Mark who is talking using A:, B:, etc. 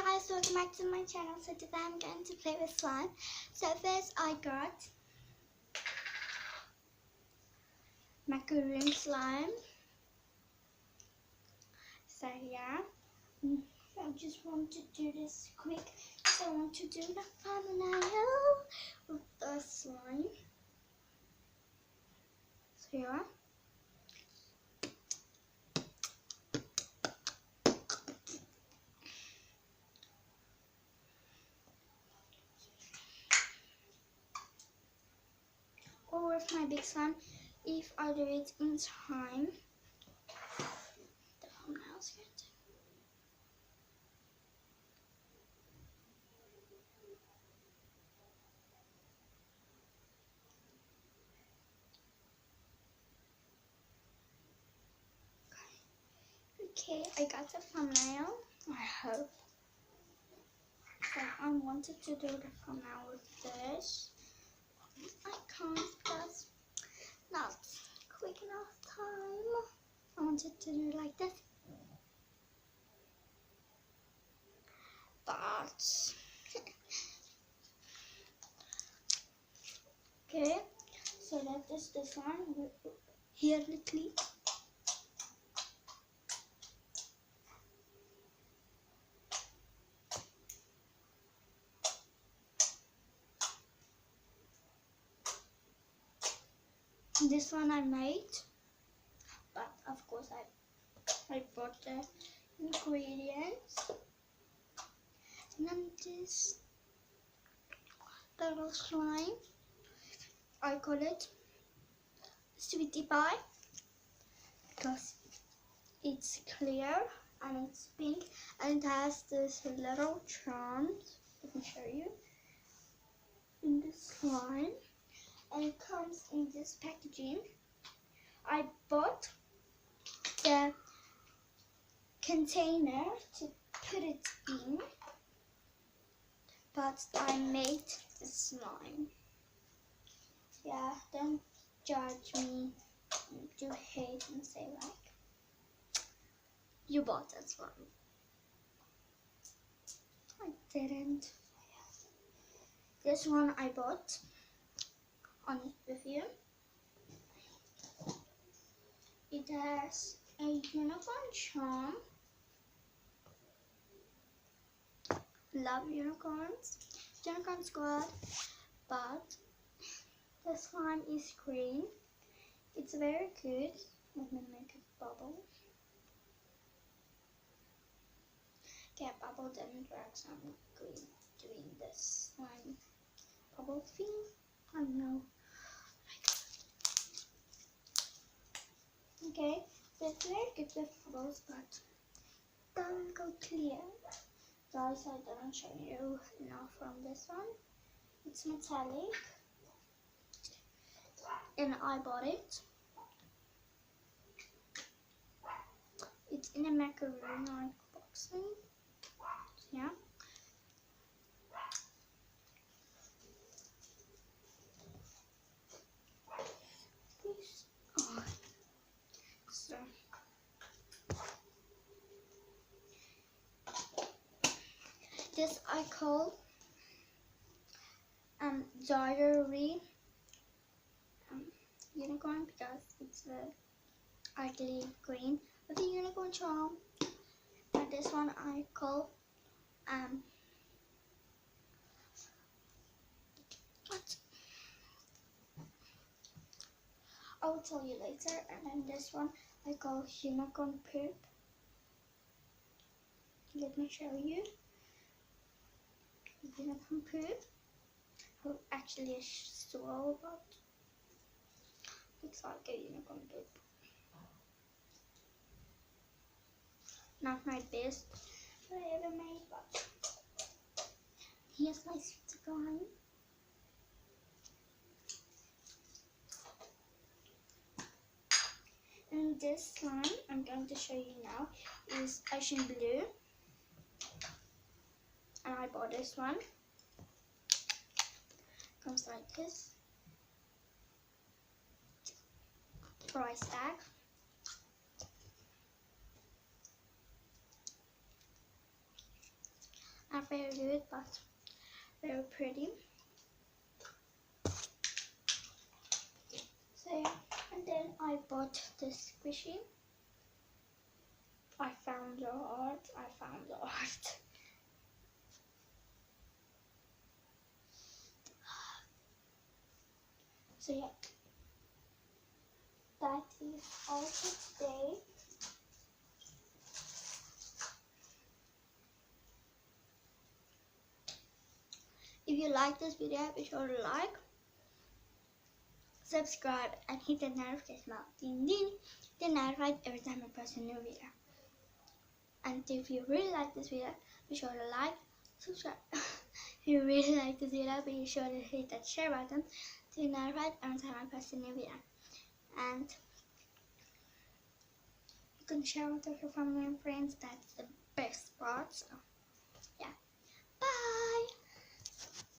A: guys, welcome back to my channel. So today I'm going to play with slime. So first I got macaroon slime. So yeah, I just want to do this quick. So I want to do the thumbnail with the slime. So yeah. Or with my big slime, if I do it in time, the thumbnail is good. Okay, I got the thumbnail, I hope. So I wanted to do the thumbnail with this. I can't because not quick enough time. I wanted to do it like this. But okay, so that is this one here little. This one I made, but of course I bought the ingredients. And then this little slime, I call it sweetie pie because it's clear and it's pink and it has this little charms. Let me show you. In this slime, and it comes in this packaging. I bought the container to put it in, but I made the slime. Yeah, don't judge me. Do hate and say like you bought that slime. I didn't. This one I bought on review. It has a unicorn charm. Love unicorns. Unicorn squad. But the slime is green. It's very good. Let me make a bubble. Okay, bubble didn't work, so I'm doing this slime bubble thing. I don't know. Okay, so it's very good with bubbles, but doesn't go clear. Guys, I didn't show you enough from this one. It's metallic, and I bought it. It's in a macaroon like box thing. Yeah. Oh. So this I call diary unicorn because it's the ugly green with the unicorn charm. And this one I call what? I will tell you later. And then this one I call unicorn poop. Let me show you. Unicorn poop. Oh, actually a swirl, but looks like a unicorn poop. Not my best that I ever made, but here's my sweet slime. And this slime I'm going to show you now is ocean blue. And I bought this one. Comes like this. Price tag. Not very good, but very pretty. So yeah, and then I bought this squishy. I found the art. So yeah, that is all for today. If you like this video, be sure to like, subscribe, and hit the notification bell. Ding ding, get notified every time I post a new video. And if you really like this video, be sure to like, subscribe. If you really like this video, be sure to hit that share button to be notified every time I post a new video. And you can share with your family and friends. That's the best part. So